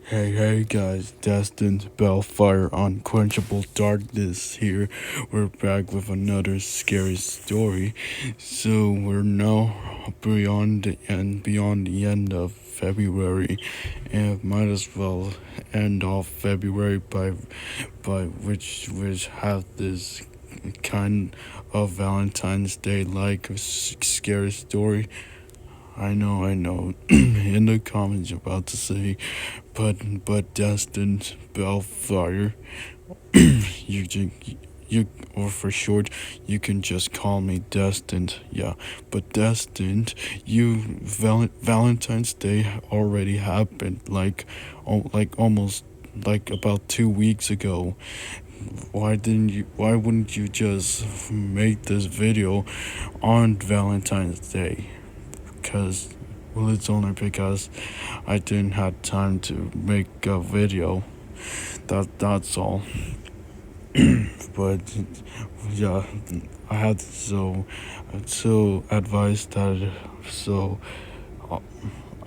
Hey guys, Destined Bellfire Unquenchable Darkness here. We're back with another scary story. So we're now beyond the end of February, and might as well end off February by which have this kind of Valentine's Day like scary story. I know. In the comments, you're about to say, but Destined Bellfire, you, you, you, or for short, you can just call me Destined. Yeah, but Destined, Valentine's Day already happened, like almost like about 2 weeks ago. Why wouldn't you just make this video on Valentine's Day? Because, well, it's only because I didn't have time to make a video. That's all. But yeah, I had so advice that so uh,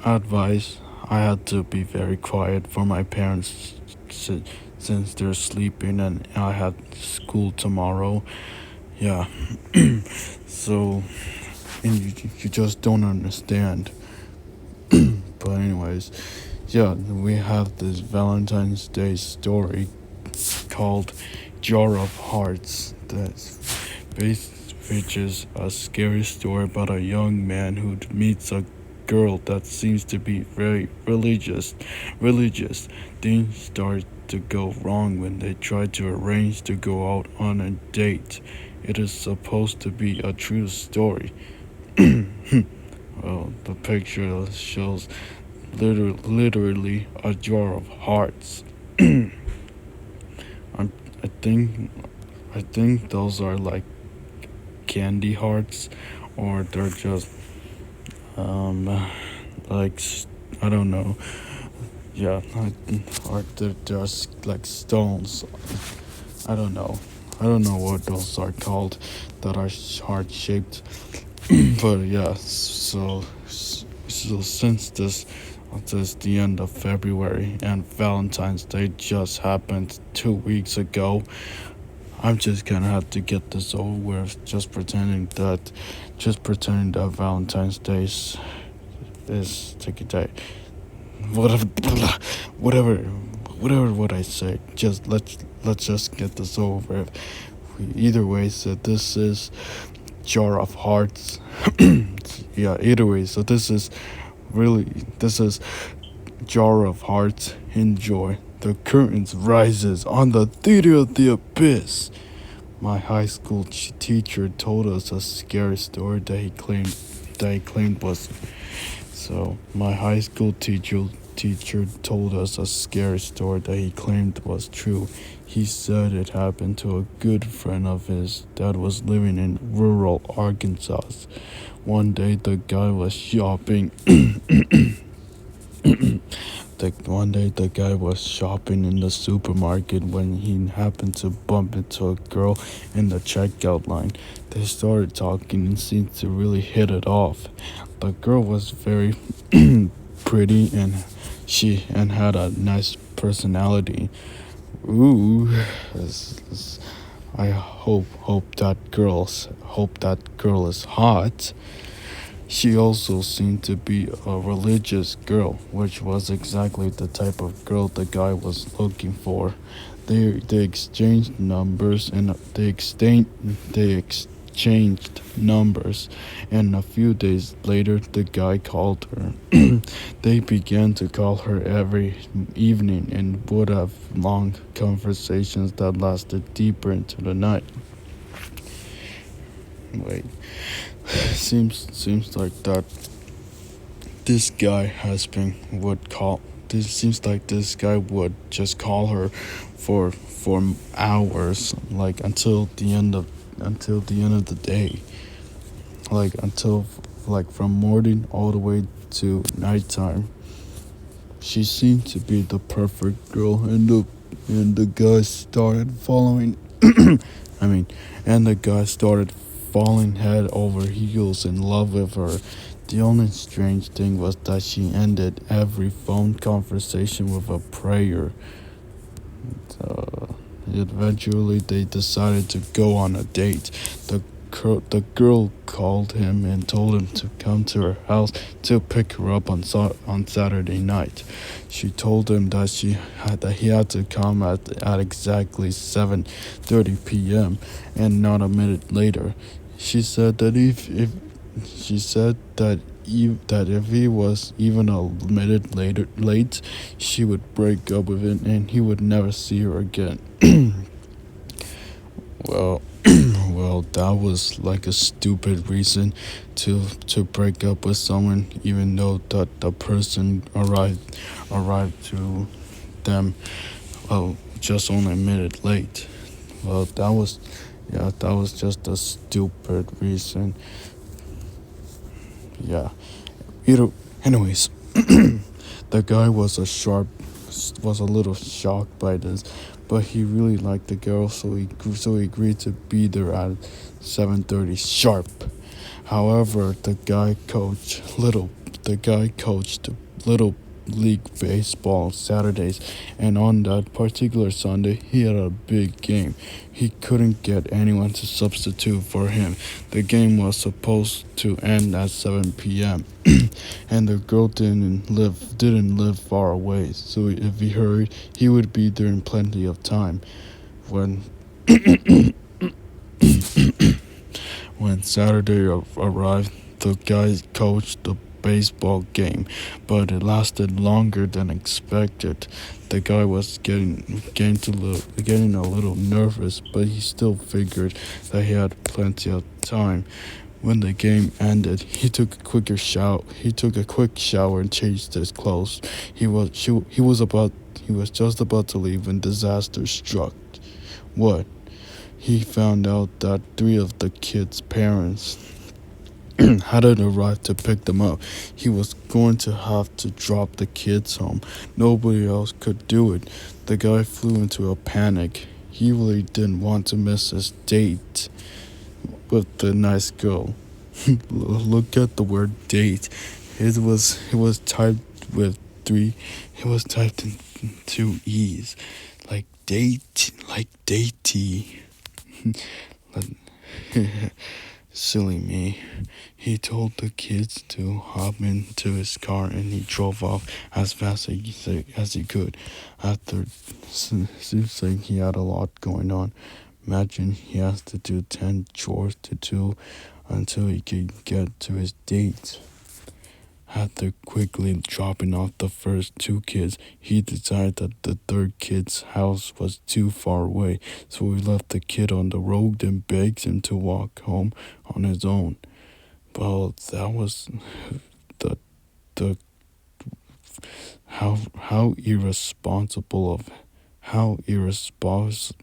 advice I had to be very quiet for my parents since they're sleeping and I had school tomorrow. Yeah. So, and you just don't understand. But anyways, yeah, we have this Valentine's Day story called Jar of Hearts which is a scary story about a young man who meets a girl that seems to be very religious. Things start to go wrong when they try to arrange to go out on a date. It is supposed to be a true story. Well, the picture shows literally a jar of hearts. I, I think I think those are like candy hearts, or they're just um like I don't know. Yeah, or they're just like stones. I don't know. I don't know what those are called that are heart shaped. But yeah, so since this the end of February and Valentine's Day just happened 2 weeks ago, I'm just gonna have to get this over with. Just pretending that Valentine's Day is take a day. Whatever, whatever, whatever. What I say. Just let's just get this over with. Either way, so this is Jar of Hearts. Yeah. Either way, so this is Jar of Hearts. Enjoy. The curtains rises on the theater of the abyss. My high school teacher told us a scary story that he claimed was so. My high school teacher told us a scary story that he claimed was true. He said it happened to a good friend of his that was living in rural Arkansas. One day the guy was shopping. One day the guy was shopping in the supermarket when he happened to bump into a girl in the checkout line. They started talking and seemed to really hit it off. The girl was very pretty and had a nice personality. Ooh, I hope that girl is hot. She also seemed to be a religious girl, which was exactly the type of girl the guy was looking for. They exchanged numbers and they exchanged numbers, and a few days later the guy called her. They began to call her every evening and would have long conversations that lasted deeper into the night. Wait. Seems like that this guy has been would call this seems like this guy would just call her for hours, like until the end of the day, like until like from morning all the way to nighttime. She seemed to be the perfect girl, and the guy started following I mean, and the guy started falling head over heels in love with her. The only strange thing was that she ended every phone conversation with a prayer. Uh, Eventually, they decided to go on a date. The girl called him and told him to come to her house to pick her up on Saturday night. She told him that he had to come at exactly 7:30 p.m. and not a minute later. She said that if she said that if he was even a minute late, she would break up with him and he would never see her again. Well, well, that was like a stupid reason to break up with someone, even though the person arrived to them, just only a minute late. Well, that was just a stupid reason. Yeah. You know, anyways, the guy was a little shocked by this, but he really liked the girl, so he agreed to be there at 7:30 sharp. However, the guy coached little league baseball Saturdays, and on that particular Sunday, he had a big game. He couldn't get anyone to substitute for him. The game was supposed to end at 7 p.m. and the girl didn't live far away, so if he hurried, he would be there in plenty of time. When when Saturday arrived, the guys coached the baseball game, but it lasted longer than expected. The guy was getting a little nervous, but he still figured that he had plenty of time. When the game ended, He took a quick shower and changed his clothes. He was just about to leave when disaster struck. What? He found out that three of the kids' parents hadn't arrived to pick them up. He was going to have to drop the kids home. Nobody else could do it. The guy flew into a panic. He really didn't want to miss his date with the nice girl. Look at the word date. It was typed with three. It was typed in two e's, like datey. Silly me. He told the kids to hop into his car and he drove off as fast as he could. After saying he had a lot going on, imagine he has to do 10 chores to do until he could get to his date. After quickly dropping off the first two kids, he decided that the third kid's house was too far away, so he left the kid on the road and begged him to walk home on his own. Well, that was the how irresponsible of how irresponsible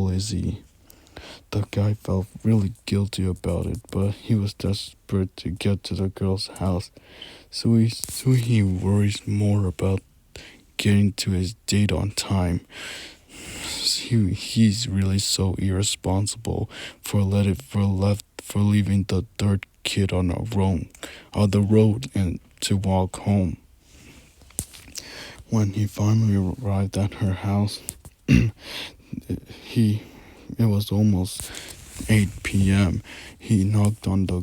is he? The guy felt really guilty about it, but he was desperate to get to the girl's house, so he worries more about getting to his date on time. He's really so irresponsible for leaving the third kid on the road and to walk home. When he finally arrived at her house, he it was almost 8 p.m. He knocked on the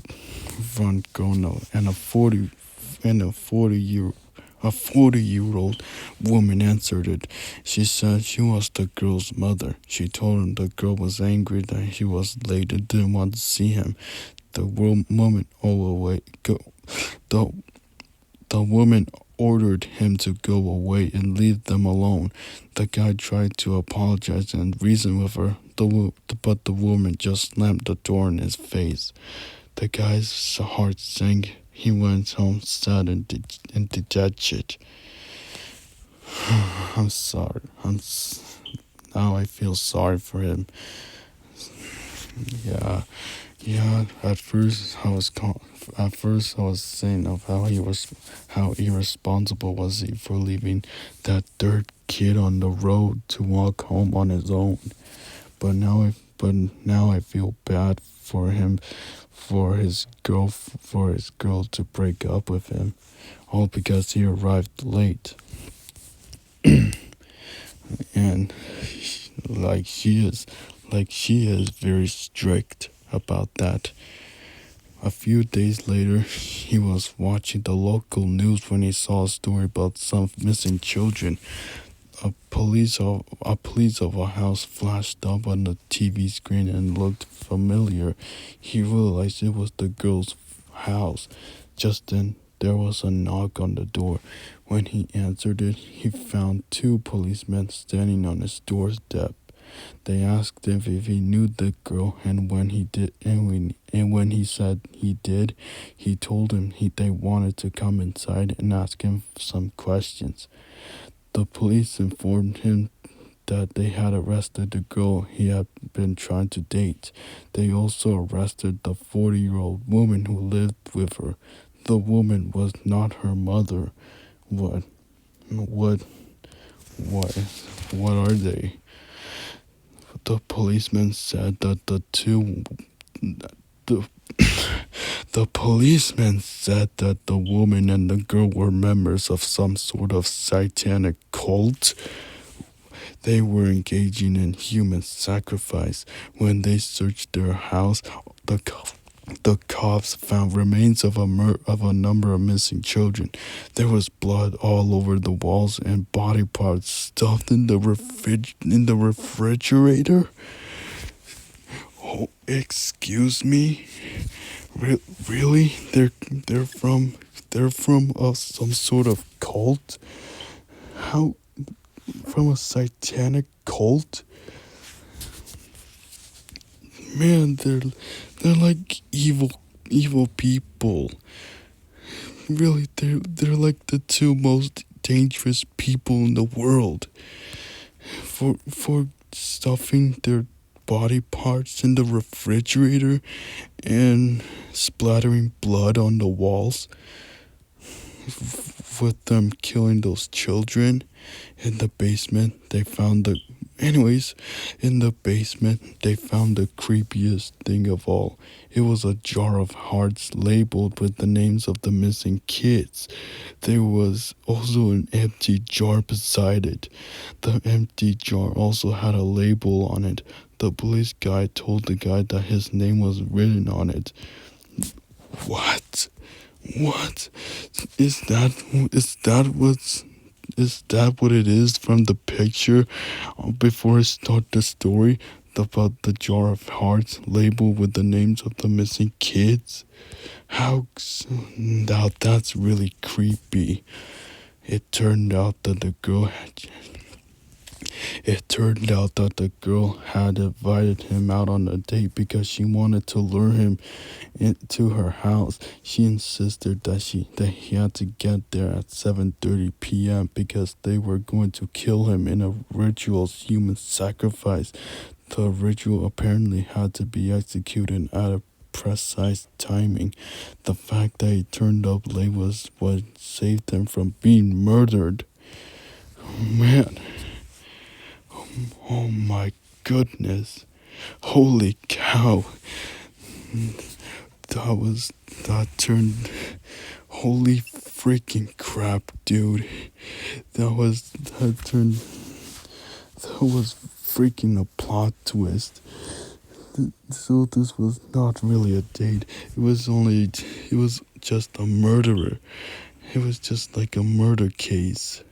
front door and a 40-year-old woman answered it. She said she was the girl's mother. She told him the girl was angry that he was late and didn't want to see him. The woman the woman ordered him to go away and leave them alone. The guy tried to apologize and reason with her, but the woman just slammed the door in his face. The guy's heart sank. He went home sad and dejected. I'm sorry. Now I feel sorry for him. Yeah. At first I was saying of how irresponsible was he for leaving that third kid on the road to walk home on his own. But but now I feel bad for him, for his girl to break up with him, all because he arrived late. And like she is very strict about that. A few days later, he was watching the local news when he saw a story about some missing children. A police of a house flashed up on the TV screen and looked familiar. He realized it was the girl's house. Just then, there was a knock on the door. When he answered it, he found two policemen standing on his doorstep. They asked him if he knew the girl, and when he said he did, he told them they wanted to come inside and ask him some questions. The police informed him that they had arrested the girl he had been trying to date. They also arrested the 40-year-old woman who lived with her. The woman was not her mother. What? What? What? What are they? The policeman said that the the policeman said that the woman and the girl were members of some sort of satanic cult. They were engaging in human sacrifice. When they searched their house, the cops found remains of a number of missing children. There was blood all over the walls and body parts stuffed in the refrigerator. Oh, excuse me. Really? They're from some sort of cult? How? From a satanic cult? Man, they're like evil people. Really, they're like the two most dangerous people in the world. For stuffing their body parts in the refrigerator and splattering blood on the walls, with them killing those children. In the basement, in the basement, they found the creepiest thing of all. It was a jar of hearts labeled with the names of the missing kids. There was also an empty jar beside it. The empty jar also had a label on it. The police guy told the guy that his name was written on it. What? What? Is that what it is from the picture before I start the story about the jar of hearts labeled with the names of the missing kids? Now that's really creepy. It turned out that the girl had invited him out on a date because she wanted to lure him into her house. She insisted that he had to get there at 7:30 p.m. because they were going to kill him in a ritual human sacrifice. The ritual apparently had to be executed at a precise timing. The fact that he turned up late was what saved him from being murdered. Man. Oh my goodness. Holy cow. That turned, holy freaking crap, dude. That was freaking a plot twist. So this was not really a date. It was just a murderer. It was just like a murder case.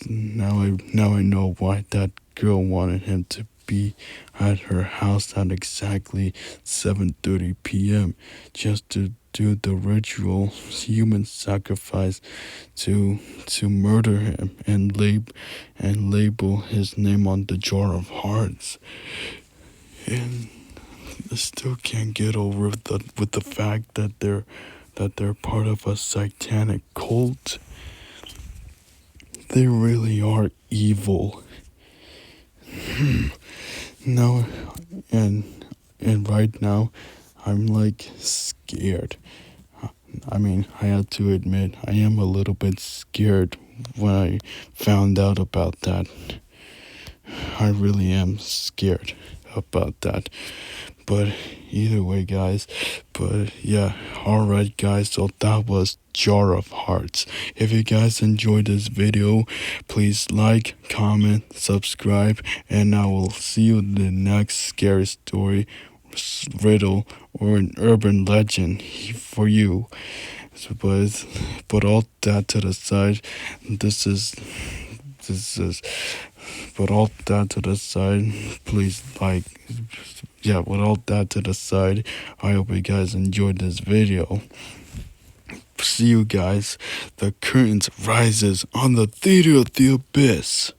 Now I know why that girl wanted him to be at her house at exactly 7:30 p.m. just to do the ritual human sacrifice to murder him and label his name on the jar of hearts. And I still can't get over with the fact that they're part of a satanic cult. They really are evil. Now, and right now, I'm like scared. I mean, I have to admit, I am a little bit scared when I found out about that. I really am scared about that. But either way, guys. But yeah, alright, guys. So that was Jar of Hearts. If you guys enjoyed this video, please like, comment, subscribe, and I will see you in the next scary story, riddle, or an urban legend for you. So, but all that to the side, this is this is put all that to the side. Please like, yeah, with all that to the side, I hope you guys enjoyed this video. See you guys. The curtains rises on the theater of the abyss.